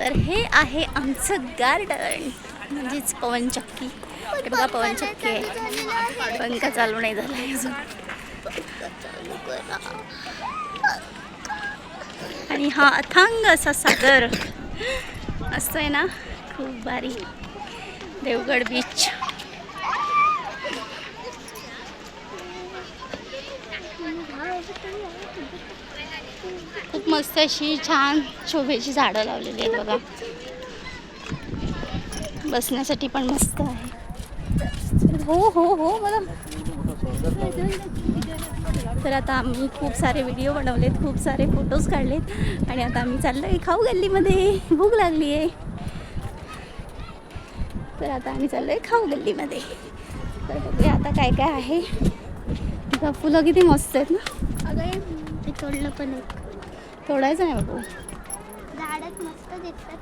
तर हे आहे आमचं गार्डन, म्हणजेच पवनचक्की. हे बघा पवनचक्की आहे, पंखा चालू नाही झाला आहे अजून. आणि हा अथांग असा सागर असतोय ना, खूप भारी. देवगड बीच. खूप मस्त अशी छान शोभेची झाडं लावलेली आहेत बघा. बसण्यासाठी पण मस्त आहे. हो हो हो बघा. तर आता आम्ही खूप सारे व्हिडिओ बनवलेत, खूप सारे फोटोज काढलेत आणि आता आम्ही चाललोय खाऊ गल्लीमध्ये. भूक लागली आहे, तर आता आम्ही चाललोय खाऊ गल्लीमध्ये. तर बघूया आता काय काय आहे. फुलं किती मस्त आहेत ना. अगं ते तोडलं पण एक तोडायचं नाही बाबू. झाडच मस्त दिसतं.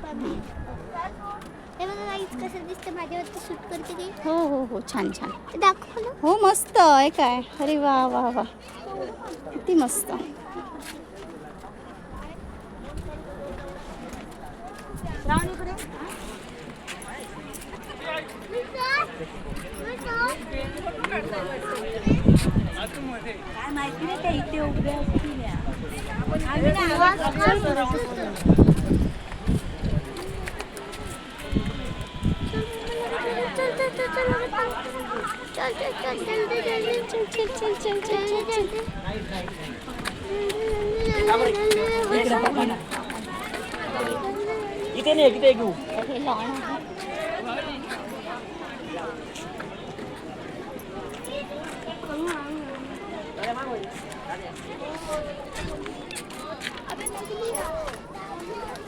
हे बघा गाईच कसं दिसतं, माझ्यावरती शूट करते ते. हो हो हो छान छान. ते दाखव ना. हो मस्त आहे काय. अरे वा वा वा, किती मस्त. काय माहिती नाही, त्या इथे उभ्या असतील. इथे नाही, इथे घेऊ.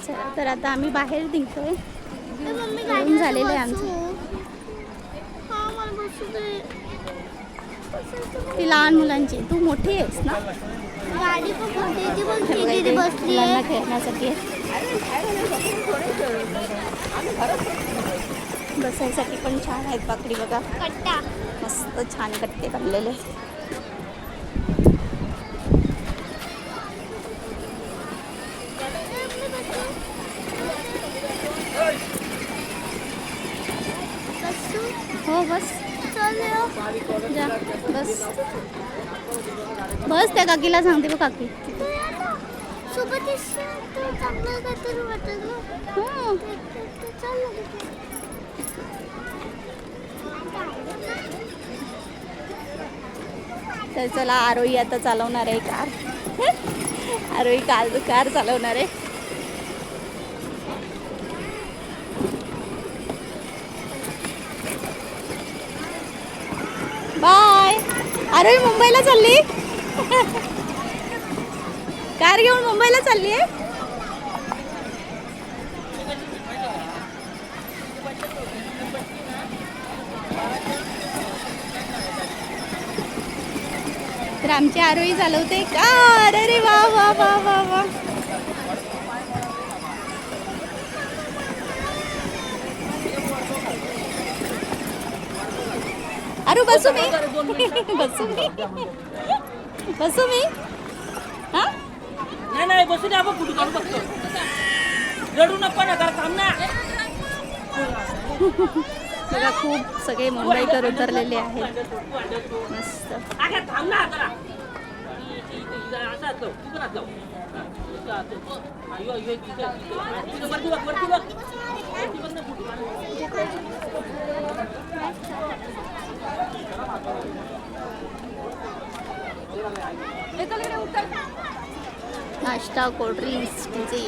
चला तर आता आम्ही बाहेर निघतोय. जेवण झालेलं आहे आमचं. ती लहान मुलांची, तू मोठी आहेस ना. गाडी पण मोठी ती पण हे बघा, किती इथे बसली मुलांना आहे. खेळण्यासाठी आहे. बसायसाठी पण छान आहेत बाकडी बघा. कट्टा मस्त छान कट्टे बनलेले. हो बस जा बस. बस त्या काकीला सांगते बघ काकी. सोबत चांगलं काहीतरी वाटत ना. तर चला आरोही आता चालवणार आहे कार. आरोही कार चालवणार आहे. बाय. आरोही मुंबईला चालली. कार घेऊन मुंबईला चालली आहे. तर आमची आरोही चालवते कार. अरे वा वा वा वा वा. अरे बसू मी. बसू मी. बसू मी. हा नाही नाही, बसू दे. आपण कुठे काढू बघतो. रडू नको ना, जरा थांब ना. बघा खूप सगळे मुंबईकर उतरलेले आहेत. मस्त. अगं थांब ना जरा. असं असं तू पण जाऊ. वरती बघ, वरती बघ. वरती बघ ना कुठे. नाश्ता, कोल्ड्रिंक्स, डीजे.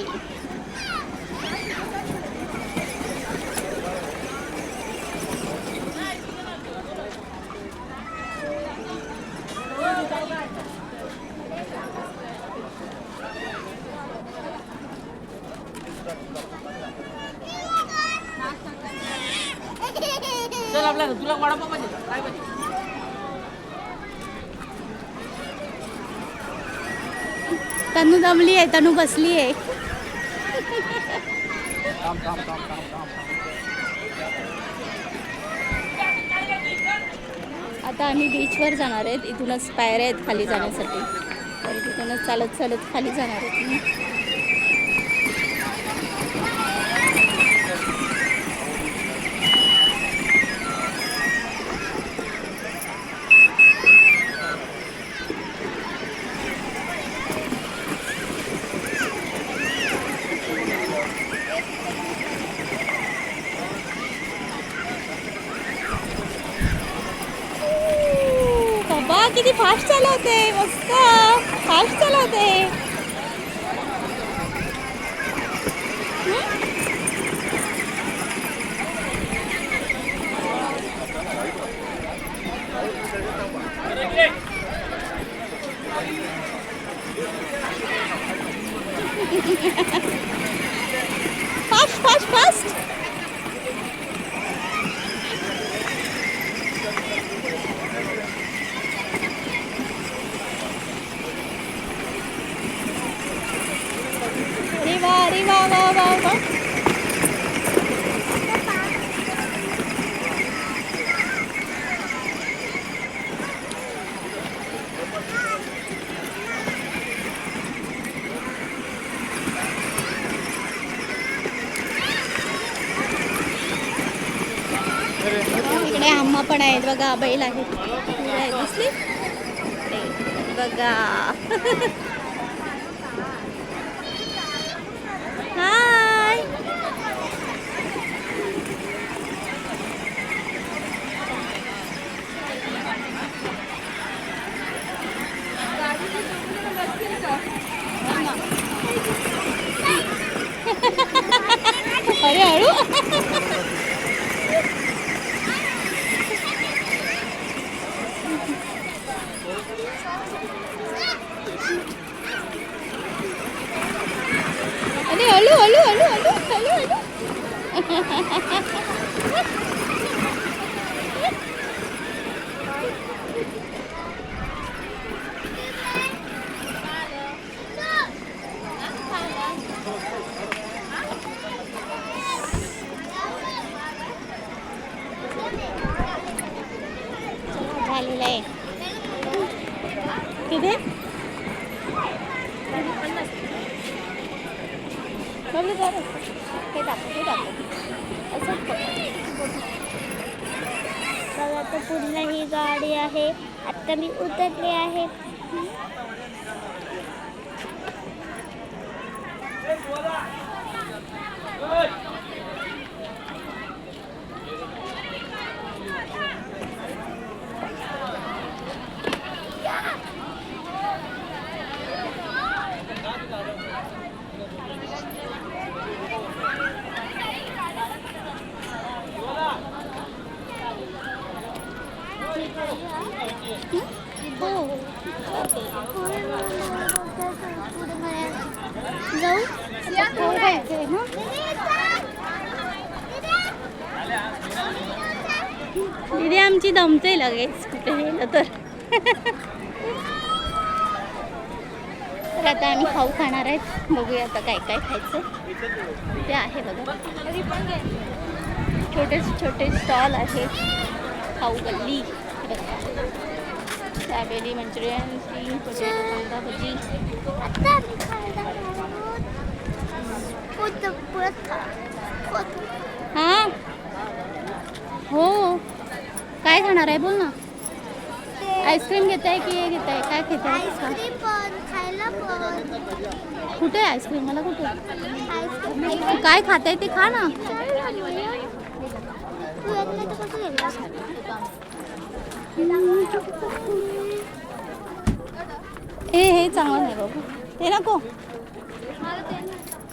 चल आपल्याला तुला वडापाव पाहिजे का? काय पाहिजे? तनू दमली आहे, तनू बसली आहे. आता आम्ही बीचवर जाणार आहेत. इथूनच पायऱ्या आहेत खाली जाण्यासाठी, तर तिथूनच चालत चालत खाली जाणार आहेत. किती फास्ट चालवते, मस्त फास्ट चालवते. Fast fast fast. अरे वा वा वा वा. इकडे आम्हा पण आहेत बघा, बैल आहेत दिसली बघा. हाय. अरे हळू. अरे हळू हळू हळू हळू हळू हळू. झालेलं आहे. किती हे दाखव असं बघा तर पूर्ण ही गाडी आहे. आता मी उतरले आहे. जाऊ दीदी आमची दमते लगेच कुठे गेलं तर. तर आता आम्ही खाऊ खाणार आहेत. बघूया आता काय काय खायचं ते आहे बघा. छोटे छोटे स्टॉल आहे. खाऊ गल्ली दाबेली, मंचुरियन, पोटॅटो, कांदा भजी. आता आम्ही खायला हां हो. काय खाणार आहे बोल ना. आईस्क्रीम घेत आहे की हे घेत आहे, काय घेत आहे? आईस्क्रीम पण खायला पण. कुठे आहे आईस्क्रीम? मला कुठे आईस्क्रीम काय खात आहे ते खा ना. तू येत नाही तर कसं गेलं? हे चांगलं नाही बाबू, ते नको.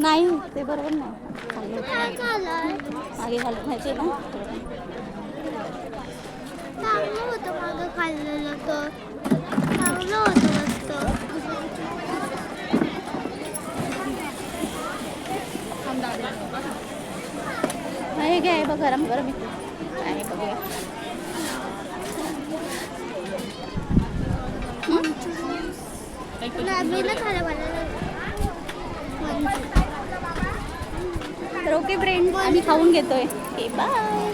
नाही ते बरोबर नाही. काय झालं? मागे घालून खायचे ना. चांगलं होतं मागं खाल्लेलं तर. चांगलं होतं मस्त. हे काय बघ गरम गरम इथे काय बघूया. तर ओके फ्रेंड, आम्ही खाऊन घेतोय. Okay bye.